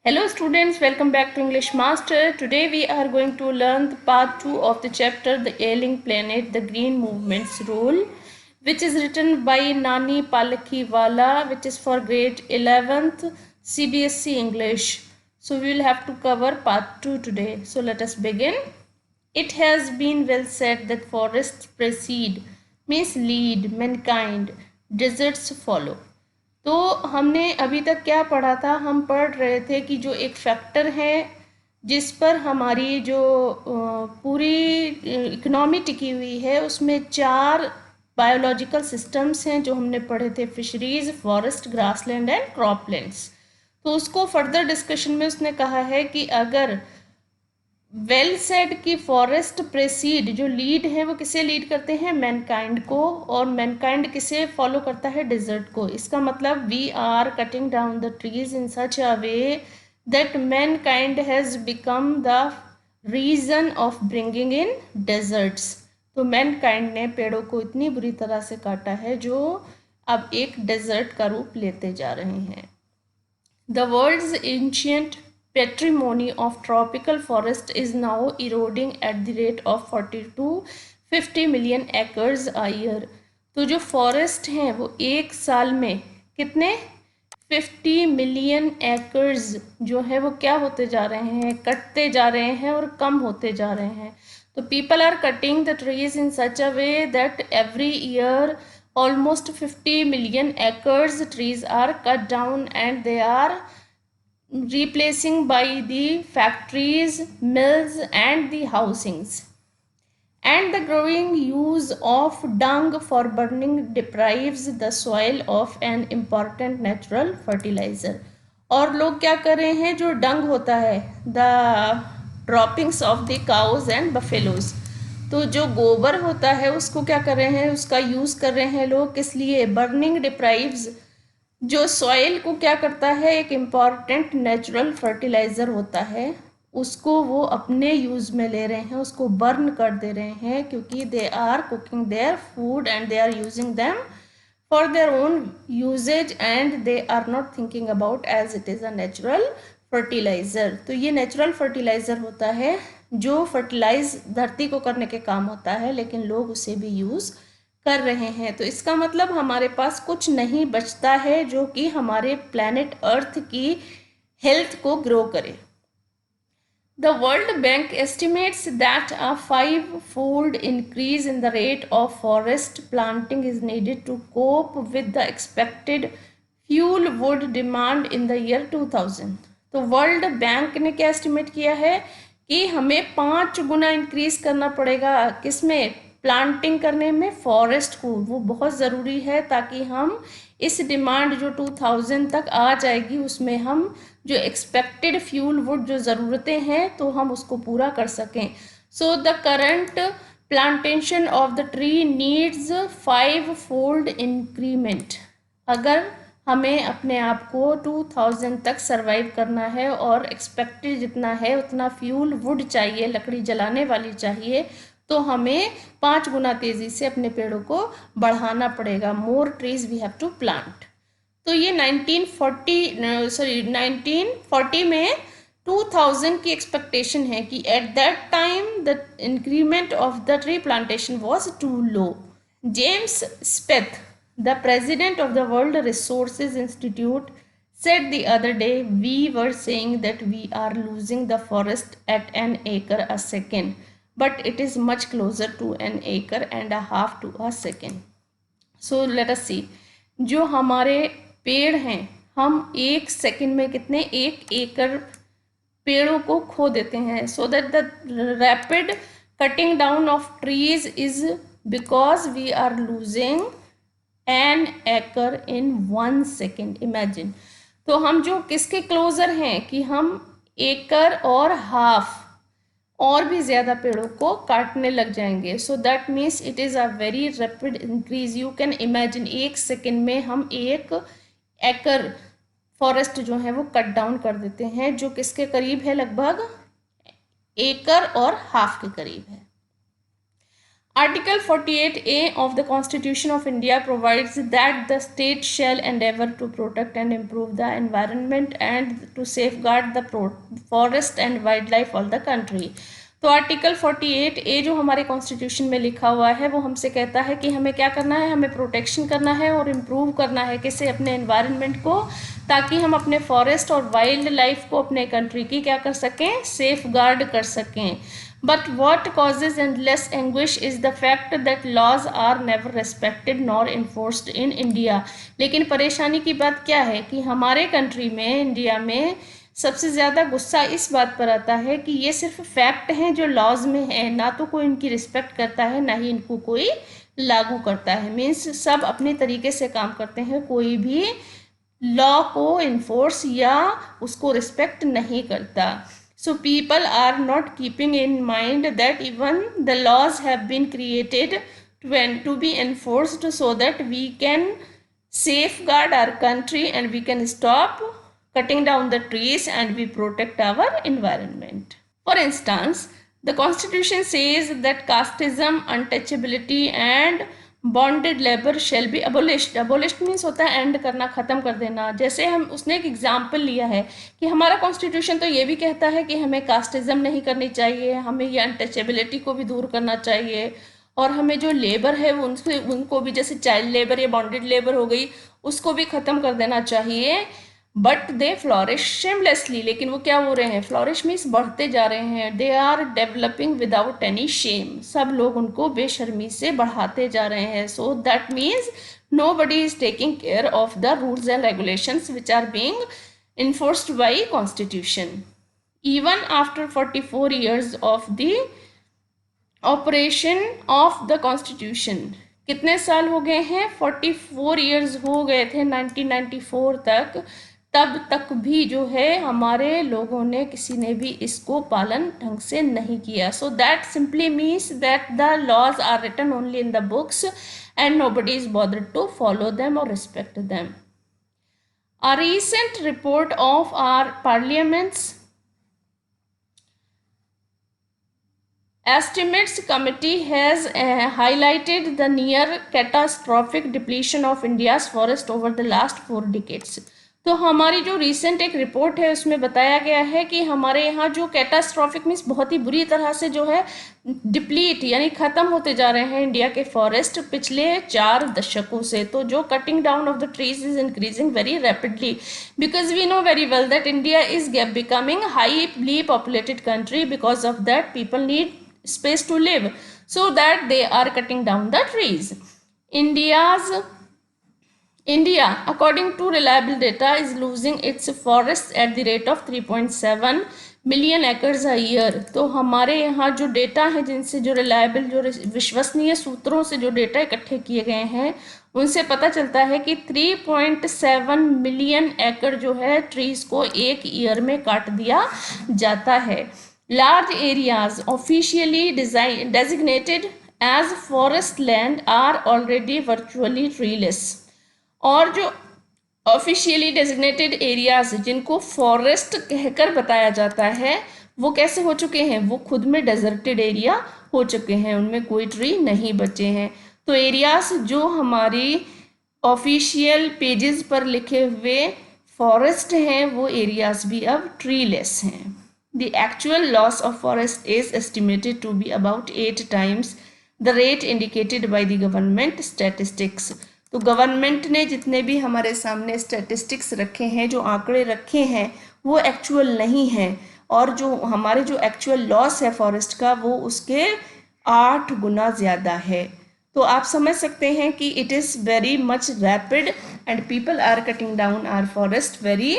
Hello students, welcome back to English Master. Today we are going to learn the part 2 of the chapter The Ailing Planet, The Green Movement's Role, which is written by Nani Palakhiwala, which is for grade 11th CBSE English. So we will have to cover part 2 today. So let us begin. It has been well said that forests precede, means lead mankind, deserts follow. तो हमने अभी तक क्या पढ़ा था? हम पढ़ रहे थे कि जो एक फैक्टर है जिस पर हमारी जो पूरी इकोनॉमी टिकी हुई है, उसमें 4 बायोलॉजिकल सिस्टम्स हैं जो हमने पढ़े थे: fisheries, forest, grassland and croplands. तो उसको फर्दर डिस्कशन में उसने कहा है कि अगर वेल सेड की फॉरेस्ट प्रेसीड, जो लीड है वो किसे लीड करते हैं? मैनकाइंड को। और मैनकाइंड किसे फॉलो करता है? डिजर्ट को। इसका मतलब we are cutting down the trees in such a way that mankind has become the reason of bringing in deserts. तो मैनकाइंड ने पेड़ों को इतनी बुरी तरह से काटा है जो अब एक डेजर्ट का रूप लेते जा रहे हैं। The world's ancient patrimony of tropical forest is now eroding at the rate of 40 to 50 million acres a year. तो जो फॉरेस्ट हैं वो एक साल में कितने 50 मिलियन एकर्स जो है वो क्या होते जा रहे हैं? कटते जा रहे हैं और कम होते जा रहे हैं। तो people are cutting the trees in such a way that every year almost 50 million acres trees are cut down and they are replacing by the factories, mills and the housings. And the growing use of dung for burning deprives the soil of an important natural fertilizer. और लोग क्या कर रहे हैं? जो डंग होता है, the droppings of the cows and buffaloes, तो जो गोबर होता है उसको क्या कर रहे हैं? उसका यूज़ कर रहे हैं लोग। किस लिए? बर्निंग डिप्राइव्स, जो सॉइल को क्या करता है? एक इम्पॉर्टेंट नेचुरल फर्टिलाइज़र होता है, उसको वो अपने यूज़ में ले रहे हैं, उसको बर्न कर दे रहे हैं, क्योंकि they are cooking their food and they are using them for their own uses and they are not thinking about as it is a natural fertiliser. तो ये नेचुरल फर्टिलाइज़र होता है जो फर्टिलाइज धरती को करने के काम होता है, लेकिन लोग उसे भी यूज़ कर रहे हैं। तो इसका मतलब हमारे पास कुछ नहीं बचता है जो कि हमारे प्लैनेट अर्थ की हेल्थ को ग्रो करे। The World Bank estimates that a 5-fold increase in the rate of forest planting is needed to cope with the expected fuel wood demand in the year 2000. तो world bank ने क्या estimate किया है कि हमें 5 गुना increase करना पड़ेगा। किसमें? प्लांटिंग करने में, फॉरेस्ट को। वो बहुत ज़रूरी है ताकि हम इस डिमांड जो 2000 तक आ जाएगी उसमें हम जो एक्सपेक्टेड फ्यूल वुड जो ज़रूरतें हैं तो हम उसको पूरा कर सकें। So the current plantation of the tree needs 5-fold increment. अगर हमें अपने आप को 2000 तक सरवाइव करना है और एक्सपेक्टेड जितना है उतना फ्यूल वुड चाहिए, लकड़ी जलाने वाली चाहिए, तो हमें 5 गुना तेज़ी से अपने पेड़ों को बढ़ाना पड़ेगा। More trees we have to plant. तो ये 1940 में 2000 की एक्सपेक्टेशन है कि at that time the increment of the tree plantation was too low. James Speth, the president of the World Resources Institute, said the other day, we were saying that we are losing the forest at an acre a second, but it is much closer to an acre and a half to a second. So let us see, जो हमारे पेड़ हैं, हम 1 second में कितने 1 एकड़ पेड़ों को खो देते हैं। So that the rapid cutting down of trees is because we are losing an acre in 1 second. Imagine. तो हम जो किसके क्लोजर हैं कि हम एकड़ और हाफ और भी ज़्यादा पेड़ों को काटने लग जाएंगे। सो that means it is a very rapid increase. You can imagine 1 second में हम 1 एकड़ फॉरेस्ट जो है वो कट डाउन कर देते हैं, जो किसके करीब है? लगभग एकड़ और हाफ के करीब है। Article 48A of the Constitution of India provides that the state shall endeavor to protect and improve the environment and to safeguard the forest and wildlife of the country. तो आर्टिकल 48A जो हमारे constitution में लिखा हुआ है वो हमसे कहता है कि हमें क्या करना है, हमें प्रोटेक्शन करना है और इम्प्रूव करना है किसे, अपने एनवायरनमेंट को, ताकि हम अपने फॉरेस्ट और वाइल्ड लाइफ को अपने कंट्री की क्या कर सकें, सेफ गार्ड कर सकें. But what causes endless anguish is the fact that laws are never respected nor enforced in India. लेकिन परेशानी की बात क्या है कि हमारे कंट्री में, इंडिया में, सबसे ज़्यादा गुस्सा इस बात पर आता है कि ये सिर्फ फैक्ट हैं जो लॉज में हैं, ना तो कोई इनकी रिस्पेक्ट करता है ना ही इनको कोई लागू करता है. मीन्स सब अपने तरीके से काम करते हैं, कोई भी लॉ को इन्फोर्स या उसको रिस्पेक्ट नहीं करता. So people are not keeping in mind that even the laws have been created to be enforced so that we can safeguard our country and we can stop cutting down the trees and we protect our environment. For instance, the constitution says that casteism, untouchability and bonded labour shall be abolished. Abolished means होता है and करना, ख़त्म कर देना. जैसे हम उसने एक एग्जाम्पल लिया है कि हमारा कॉन्स्टिट्यूशन तो ये भी कहता है कि हमें कास्टिज़म नहीं करनी चाहिए, हमें ये अनटचेबिलिटी को भी दूर करना चाहिए और हमें जो लेबर है वो उनको भी, जैसे चाइल्ड लेबर या बॉन्डेड लेबर हो गई, उसको भी ख़त्म कर देना चाहिए. But they flourish shamelessly. लेकिन वो क्या हो रहे हैं, फ्लॉरिश मीन्स बढ़ते जा रहे हैं. They are developing without any shame. सब लोग उनको बेशर्मी से बढ़ाते जा रहे हैं. So that means nobody is taking care of the rules and regulations which are being enforced by constitution. Even after 44 years of the operation of the constitution, कितने साल हो गए हैं, 44 years हो गए थे 1994 तक, तब तक भी जो है हमारे लोगों ने, किसी ने भी इसको पालन ढंग से नहीं किया. So that simply means that the laws are written only in the books and nobody is bothered to follow them or respect them. A recent report of our Parliament's Estimates Committee has highlighted the near catastrophic depletion of India's forest over the last 4 decades. तो हमारी जो recent एक report है उसमें बताया गया है कि हमारे यहाँ जो कैटास्ट्रॉफिक मीन्स बहुत ही बुरी तरह से जो है डिप्लीट यानी ख़त्म होते जा रहे हैं इंडिया के फॉरेस्ट पिछले 4 दशकों से. तो जो cutting down of the trees is increasing very rapidly because we know very well that India is becoming highly populated country. Because of that people need space to live, so that they are cutting down the trees. India, according to reliable data, is losing its forests at the rate of 3.7 million acres a year. तो हमारे यहाँ जो data है, जिनसे जो reliable, जो विश्वसनीय सूत्रों से जो डेटा इकट्ठे किए गए हैं, उनसे पता चलता है कि 3.7 मिलियन एकड़ जो है ट्रीज को एक ईयर में काट दिया जाता है. Large areas officially designated as forest land are already virtually treeless. और जो ऑफिशियली डेजिग्नेटेड एरियाज जिनको फॉरेस्ट कहकर बताया जाता है वो कैसे हो चुके हैं, वो खुद में डेजर्टेड एरिया हो चुके हैं, उनमें कोई ट्री नहीं बचे हैं. तो एरियाज जो हमारी ऑफिशियल पेजेस पर लिखे हुए फॉरेस्ट हैं वो एरियाज भी अब ट्रीलेस हैं. The actual loss of forest is estimated to be about 8 times the rate indicated by the government statistics. तो गवर्नमेंट ने जितने भी हमारे सामने स्टैटिस्टिक्स रखे हैं, जो आंकड़े रखे हैं, वो एक्चुअल नहीं हैं. और जो हमारे जो एक्चुअल लॉस है फॉरेस्ट का वो उसके 8 गुना ज़्यादा है. तो आप समझ सकते हैं कि it is very much rapid and people are cutting down our forest very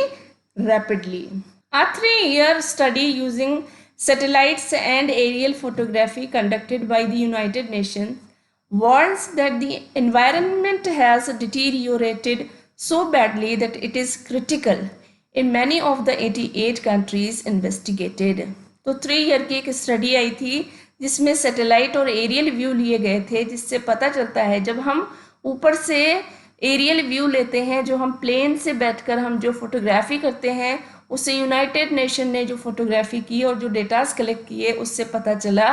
rapidly. A 3-year study using satellites and aerial photography conducted by the United Nations warns that the environment has deteriorated so badly that it is critical in many of the 88 countries investigated. तो 3 year की एक study आई थी जिसमें satellite और aerial view लिए गए थे, जिससे पता चलता है जब हम ऊपर से एरियल व्यू लेते हैं, जो हम प्लेन से बैठकर हम जो फोटोग्राफी करते हैं, उससे यूनाइटेड नेशन ने जो फोटोग्राफी की और जो डेटास कलेक्ट किए उससे पता चला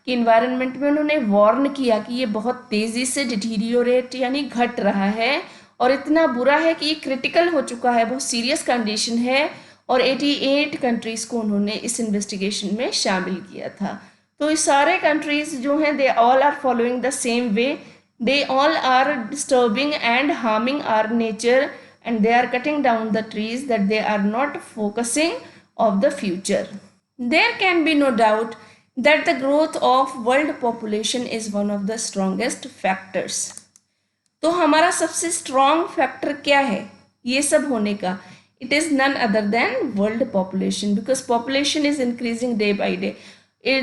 कि इन्वायरमेंट में उन्होंने वार्न किया कि ये बहुत तेज़ी से डिटीरियोरेट यानी घट रहा है और इतना बुरा है कि ये क्रिटिकल हो चुका है, बहुत सीरियस कंडीशन है। और 88 कंट्रीज़ को उन्होंने इस इन्वेस्टिगेशन में शामिल किया था। तो ये सारे कंट्रीज़ जो हैं they all are following the same way, they all are disturbing and harming our nature and they are cutting down the trees, that they are not focusing of the future. There can be no doubt that the growth of world population is one of the strongest factors. तो हमारा सबसे strong factor क्या है ये सब होने का? It is none other than world population, because population is increasing day by day.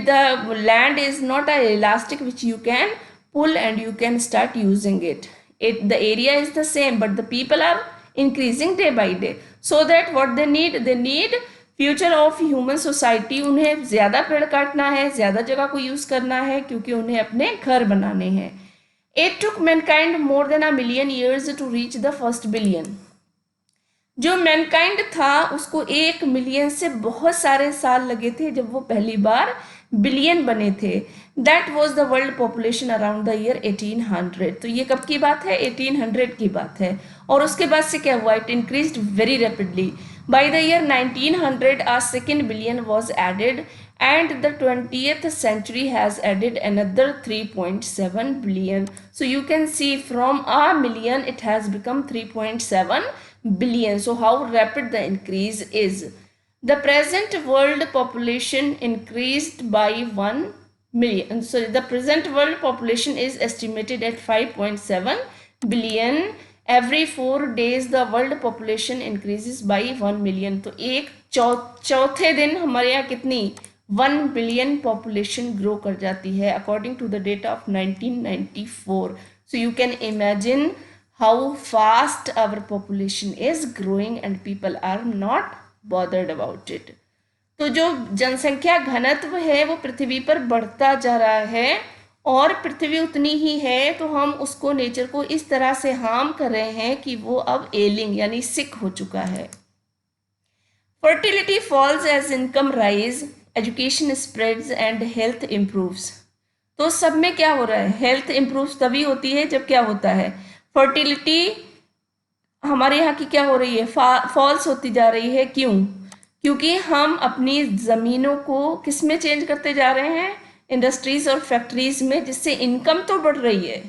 The land is not an elastic which you can pull and you can start using it. The area is the same, but the people are increasing day by day, so that what they need future of human society, उन्हें ज़्यादा पेड़ काटना है, ज़्यादा जगह को use करना है, क्योंकि उन्हें अपने घर बनाने हैं। It took mankind more than a million years to reach the first billion. जो मैनकाइंड था उसको 1 मिलियन से बहुत सारे साल लगे थे जब वो पहली बार बिलियन बने थे। That was the world population around the year 1800। तो ये कब की बात है? 1800 की बात है। और उसके बाद से क्या हुआ? It increased very rapidly. By the year 1900 a second billion was added and the 20th century has added another 3.7 billion. So you can see from a million it has become 3.7 billion. So how rapid the increase is. The present world population increased by 1 million. So the present world population is estimated at 5.7 billion. Every 4 days the world population increases by 1 million. तो एक चौथे दिन हमारे यहाँ कितनी 1 billion population grow कर जाती है according to the data of 1994. So you can imagine how fast our population is growing and people are not bothered about it. तो जो जनसंख्या घनत्व है वो पृथ्वी पर बढ़ता जा रहा है और पृथ्वी उतनी ही है, तो हम उसको नेचर को इस तरह से हार्म कर रहे हैं कि वो अब एलिंग यानी सिक हो चुका है। Fertility falls as income rise, education spreads and health improves. तो सब में क्या हो रहा है? हेल्थ इम्प्रूव्स तभी होती है जब क्या होता है? फर्टिलिटी हमारे यहाँ की क्या हो रही है? फॉल्स होती जा रही है। क्यों? क्योंकि हम अपनी ज़मीनों को किस में चेंज करते जा रहे हैं? इंडस्ट्रीज और फैक्ट्रीज में, जिससे इनकम तो बढ़ रही है,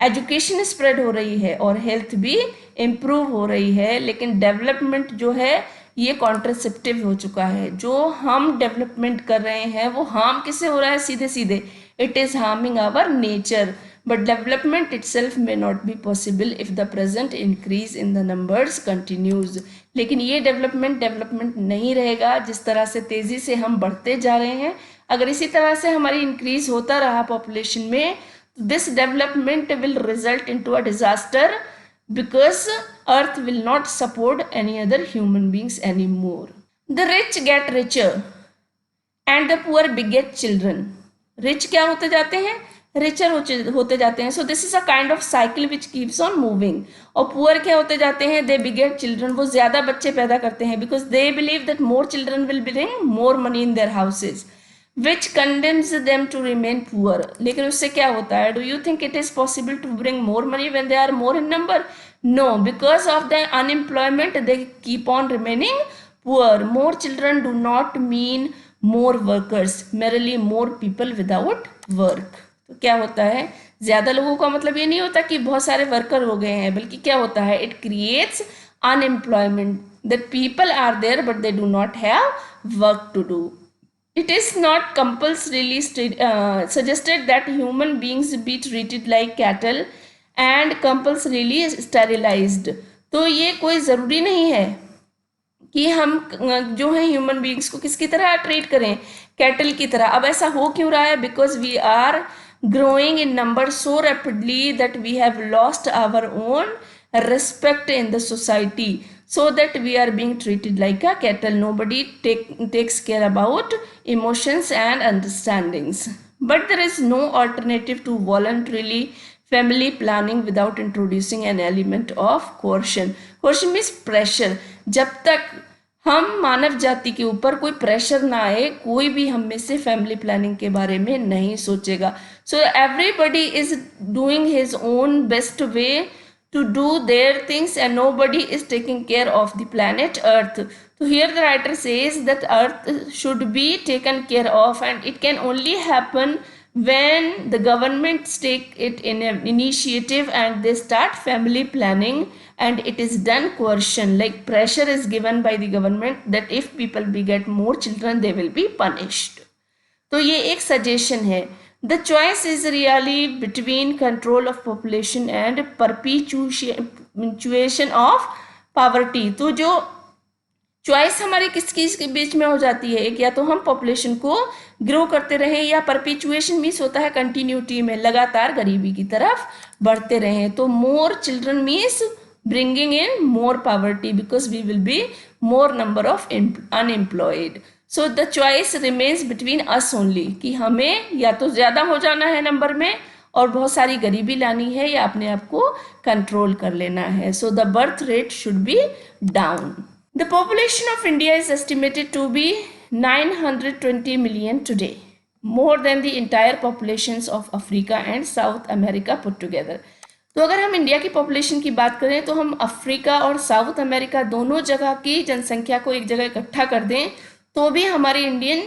एजुकेशन स्प्रेड हो रही है और हेल्थ भी इम्प्रूव हो रही है, लेकिन डेवलपमेंट जो है ये कॉन्ट्रासेप्टिव हो चुका है। जो हम डेवलपमेंट कर रहे हैं वो हार्म किससे हो रहा है? सीधे सीधे it is harming our nature. But development itself may not be possible if the present increase in the numbers continues. लेकिन ये डेवलपमेंट नहीं रहेगा जिस तरह से तेज़ी से हम बढ़ते जा रहे हैं। अगर इसी तरह से हमारी इंक्रीज होता रहा पॉपुलेशन में, this development will result into a disaster, because earth will not support any other human beings anymore. The rich get richer and the poor beget children. Rich क्या होते जाते हैं? रिचर होते जाते हैं. So this is a kind of cycle which keeps on moving. और poor क्या होते जाते हैं? दे बिगेट चिल्ड्रन. वो ज्यादा बच्चे पैदा करते हैं because they believe that more children will bring more money in their houses which condemns them to remain poor. लेकिन उससे क्या होता है? Do you think it is possible to bring more money when they are more in number? No, because of the unemployment they keep on remaining poor. More children do not mean more workers, merely more people without work. तो क्या होता है? ज्यादा लोगों का मतलब ये नहीं होता कि बहुत सारे वर्कर हो गए हैं, बल्कि क्या होता है? It creates unemployment, that people are there but they do not have work to do. It is not compulsorily suggested that human beings be treated like cattle and compulsorily sterilized. तो ये कोई ज़रूरी नहीं है कि हम जो है ह्यूमन बींग्स को किसकी तरह ट्रीट करें? कैटल की तरह. अब ऐसा हो क्यों रहा है? Because we are growing in number so rapidly that we have lost our own respect in the society, so that we are being treated like a cattle. Nobody takes care about emotions and understandings. But there is no alternative to voluntarily family planning without introducing an element of coercion. Coercion means pressure. जब तक हम मानव जाति के ऊपर कोई pressure ना आए, कोई भी हम में से फैमिली प्लानिंग के बारे में नहीं सोचेगा. So everybody is doing his own best way to do their things and nobody is taking care of the planet earth. So here the writer says that earth should be taken care of, and it can only happen when the governments take it in an initiative and they start family planning, and it is done coercion, like pressure is given by the government that if people beget more children they will be punished. तो ये एक suggestion है. The choice is really between control of population and perpetuation of poverty. तो जो choice हमारी किस चीज के बीच में हो जाती है, एक या तो हम पॉपुलेशन को ग्रो करते रहें, या परपीचुएशन मीन्स होता है कंटिन्यूटी में, लगातार गरीबी की तरफ बढ़ते रहें. तो more children means bringing in more poverty because we will be more number of unemployed. So the choice remains between us only कि हमें या तो ज़्यादा हो जाना है नंबर में और बहुत सारी गरीबी लानी है, या अपने आप को कंट्रोल कर लेना है. So the birth rate should be down. The population of India is estimated to be 920 million today, more than the entire populations of Africa and South America put together. तो अगर हम इंडिया की population की बात करें तो हम Africa और साउथ अमेरिका दोनों जगह की जनसंख्या को एक जगह इकट्ठा कर दें तो भी हमारी इंडियन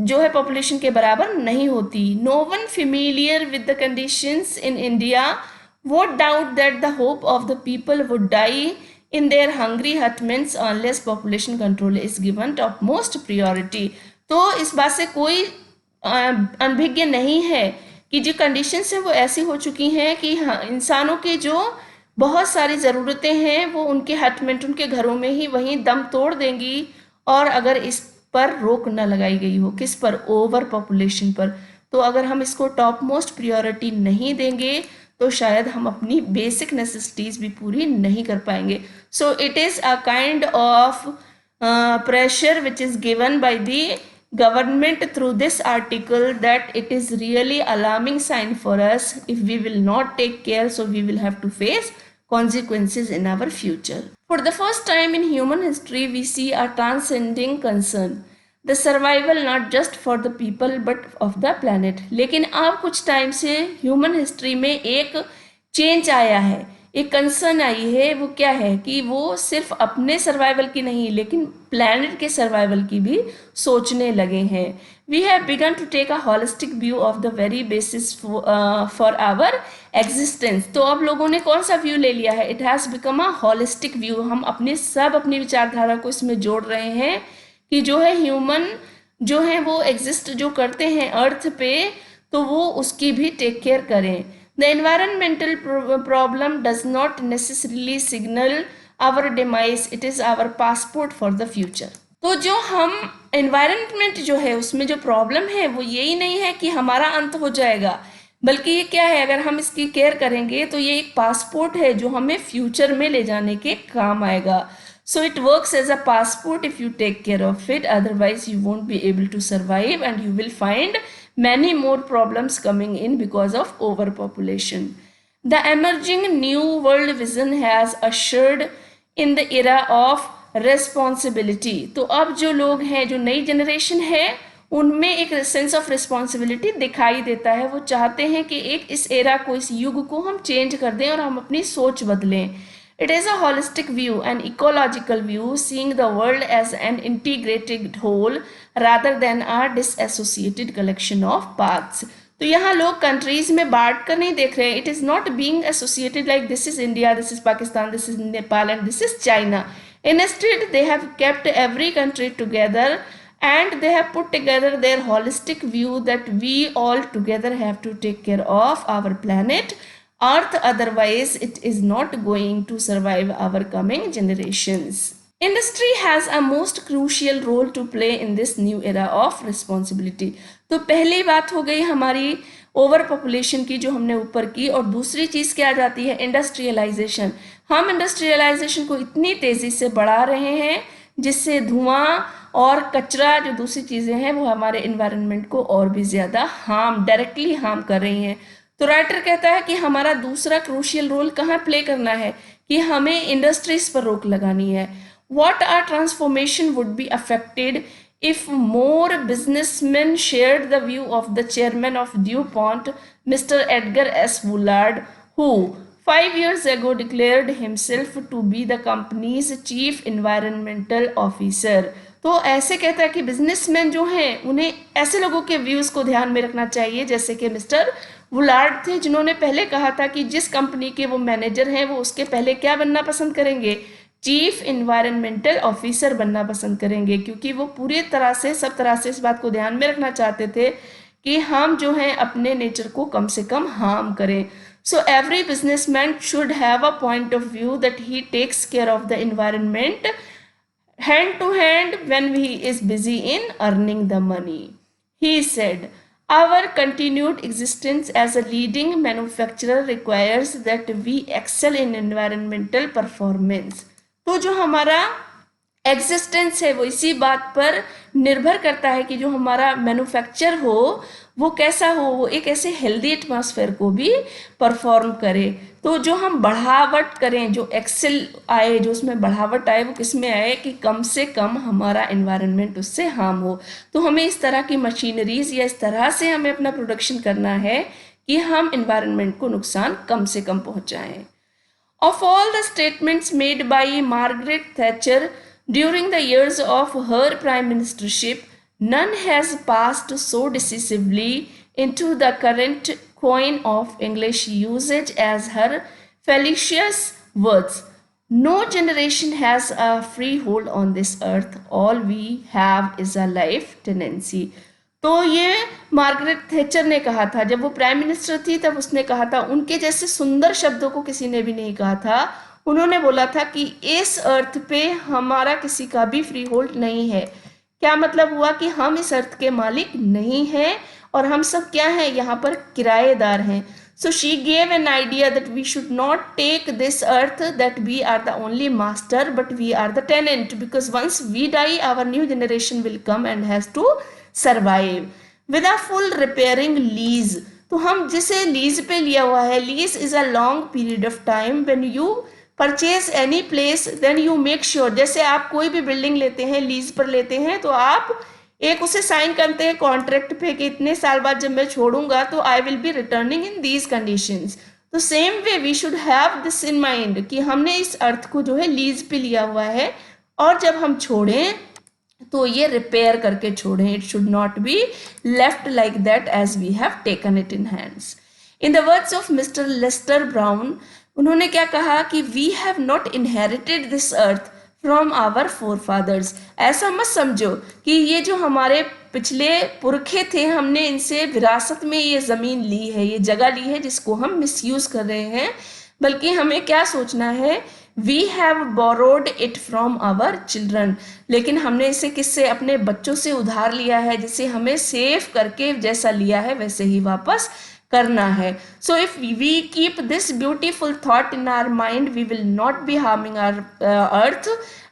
जो है पॉपुलेशन के बराबर नहीं होती. No one familiar with the conditions in India would doubt that the hope of the people would die in their hungry hutments unless population control is given topmost priority. तो इस बात से कोई अनभिज्ञ नहीं है कि जो कंडीशंस हैं वो ऐसी हो चुकी हैं कि हाँ, इंसानों के जो बहुत सारी ज़रूरतें हैं वो उनके हटमेंट, उनके घरों में ही वहीं दम तोड़ देंगी. और अगर इस पर रोक न लगाई गई हो, किस पर, ओवर पॉपुलेशन पर, तो अगर हम इसको टॉप मोस्ट प्रियोरिटी नहीं देंगे तो शायद हम अपनी बेसिक नेसेसिटीज भी पूरी नहीं कर पाएंगे. So it is a kind of pressure which is given by the government through this article that it is really alarming sign for us if we will not take care, so we will have to face consequences in our future. For the first time in human history we see a transcending concern, the survival not just for the people but of the planet. लेकिन अब कुछ time से human history में एक change आया है, एक concern I है. वो क्या है कि वो सिर्फ अपने सर्वाइवल की नहीं लेकिन प्लैनेट के सर्वाइवल की भी सोचने लगे हैं. We have begun to take a holistic view of the very basis for our existence. तो अब लोगों ने कौन सा व्यू ले लिया है? It has become a holistic view. हम अपनी विचारधारा को इसमें जोड़ रहे हैं कि जो है ह्यूमन जो है वो एग्जिस्ट जो करते हैं अर्थ पे, तो वो उसकी भी टेक केयर करें. The environmental problem does not necessarily signal our demise, it is our passport for the future. तो जो हम environment जो है उसमें जो प्रॉब्लम है वो यही नहीं है कि हमारा अंत हो जाएगा, बल्कि ये क्या है, अगर हम इसकी केयर करेंगे तो ये एक पासपोर्ट है जो हमें फ्यूचर में ले जाने के काम आएगा. So it works as a passport if you take care of it, otherwise you won't be able to survive and you will find many more problems coming in because of overpopulation. The emerging new world vision has ushered in the era of responsibility. तो अब जो लोग हैं, जो नई generation है, उनमें एक सेंस ऑफ रिस्पॉन्सिबिलिटी दिखाई देता है. वो चाहते हैं कि एक इस एरा को, इस युग को हम चेंज कर दें और हम अपनी सोच बदलें. It is a holistic view, an ecological view, seeing the world as an integrated whole rather than a disassociated collection of parts. तो यहाँ लोग कंट्रीज में बांट कर नहीं देख रहे हैं. It is not being associated like this is India, this is Pakistan, this is Nepal and this is China. Instead, they have kept every country together and they have put together their holistic view that we all together have to take care of our planet Earth, otherwise it is not going to survive our coming generations. Industry has a most crucial role to play in this new era of responsibility. तो पहली बात हो गई हमारी over population की जो हमने ऊपर की, और दूसरी चीज़ क्या आ जाती है? इंडस्ट्रियलाइजेशन. हम इंडस्ट्रियलाइजेशन को इतनी तेज़ी से बढ़ा रहे हैं जिससे धुआं और कचरा जो दूसरी चीज़ें हैं वो हमारे इन्वायरमेंट को और भी ज़्यादा डायरेक्टली हार्म कर रही हैं. तो राइटर कहता है कि हमारा दूसरा क्रूशियल रोल कहाँ प्ले करना है कि हमें इंडस्ट्रीज पर रोक लगानी है. What our transformation would be affected if more businessmen shared the view of the chairman of DuPont, Mr. Edgar S. Woolard, who 5 years ago declared himself to be the company's chief environmental officer. तो ऐसे कहता है कि businessman जो हैं उन्हें ऐसे लोगों के व्यूज़ को ध्यान में रखना चाहिए जैसे कि मिस्टर वुलार्ड थे, जिन्होंने पहले कहा था कि जिस कंपनी के वो मैनेजर हैं वो उसके पहले क्या बनना पसंद करेंगे, चीफ इन्वायरमेंटल ऑफिसर बनना पसंद करेंगे, क्योंकि वो पूरी तरह से सब तरह से इस बात को ध्यान में रखना चाहते थे कि हम जो हैं अपने नेचर को कम से कम हार्म करें. So every businessman should have a point of view that he takes care of the environment hand to hand when he is busy in earning the money. He said, our continued existence as a leading manufacturer requires that we excel in environmental performance. तो जो हमारा existence है वो इसी बात पर निर्भर करता है कि जो हमारा मैन्युफैक्चर हो वो कैसा हो, वो एक ऐसे हेल्दी एटमॉस्फेयर को भी परफॉर्म करे. तो जो हम बढ़ावट करें, जो एक्सेल आए, जो उसमें बढ़ावट आए, वो किस में आए कि कम से कम हमारा एनवायरनमेंट उससे हार्म हो. तो हमें इस तरह की मशीनरीज या इस तरह से हमें अपना प्रोडक्शन करना है कि हम एनवायरनमेंट को नुकसान कम से कम पहुंचाएं. Of all the statements made by Margaret Thatcher during the years of her prime ministership, none has passed so decisively into the current coin of English usage as her fallacious words. No generation has a freehold on this earth. All we have is a life tenancy. तो ये Margaret Thatcher ने कहा था, जब वो prime minister थी तब उसने कहा था, उनके जैसे सुंदर शब्दों को किसी ने भी नहीं कहा था. उन्होंने बोला था कि इस अर्थ पे हमारा किसी का भी फ्री होल्ड नहीं है. क्या मतलब हुआ कि हम इस अर्थ के मालिक नहीं हैं और हम सब क्या हैं, यहाँ पर किराएदार हैं. So she gave an idea that we should not take this earth that we are the only master but we are the tenant, because once we die our new generation will come and has to survive with a full repairing lease. तो हम जिसे lease पे लिया हुआ है, lease is a long period of time. When you purchase any place then you make sure, जैसे आप कोई भी बिल्डिंग लेते हैं, लीज पर लेते हैं, तो आप एक उसे साइन करते हैं कॉन्ट्रैक्ट पे कि इतने साल बाद जब मैं छोड़ूंगा तो I will be returning in these conditions. तो same way we should have this in mind कि हमने इस अर्थ को जो है लीज पे लिया हुआ है और जब हम छोड़ें तो ये रिपेयर करके छोड़ें. It should not be left like that as we have taken it in hands. In the words of mister Lester Brown, उन्होंने क्या कहा कि we have not inherited this earth from our forefathers. ऐसा मत समझो कि ये जो हमारे पिछले पुरखे थे हमने इनसे विरासत में ये ज़मीन ली है, ये जगह ली है जिसको हम मिसयूज़ कर रहे हैं, बल्कि हमें क्या सोचना है, we have borrowed it from our children. लेकिन हमने इसे किससे, अपने बच्चों से उधार लिया है, जिसे हमें सेव करके जैसा लिया है वैसे ही वापस करना है. So if we keep this beautiful thought in our mind we will not be harming our earth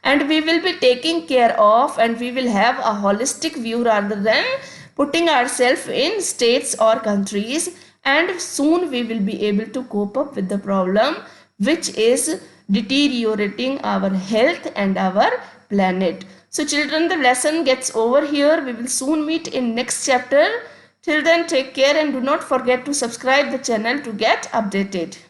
and we will be taking care of and we will have a holistic view rather than putting ourselves in states or countries, and soon we will be able to cope up with the problem which is deteriorating our health and our planet. So children, the lesson gets over here. We will soon meet in next chapter. Till then, take care and do not forget to subscribe the channel to get updated.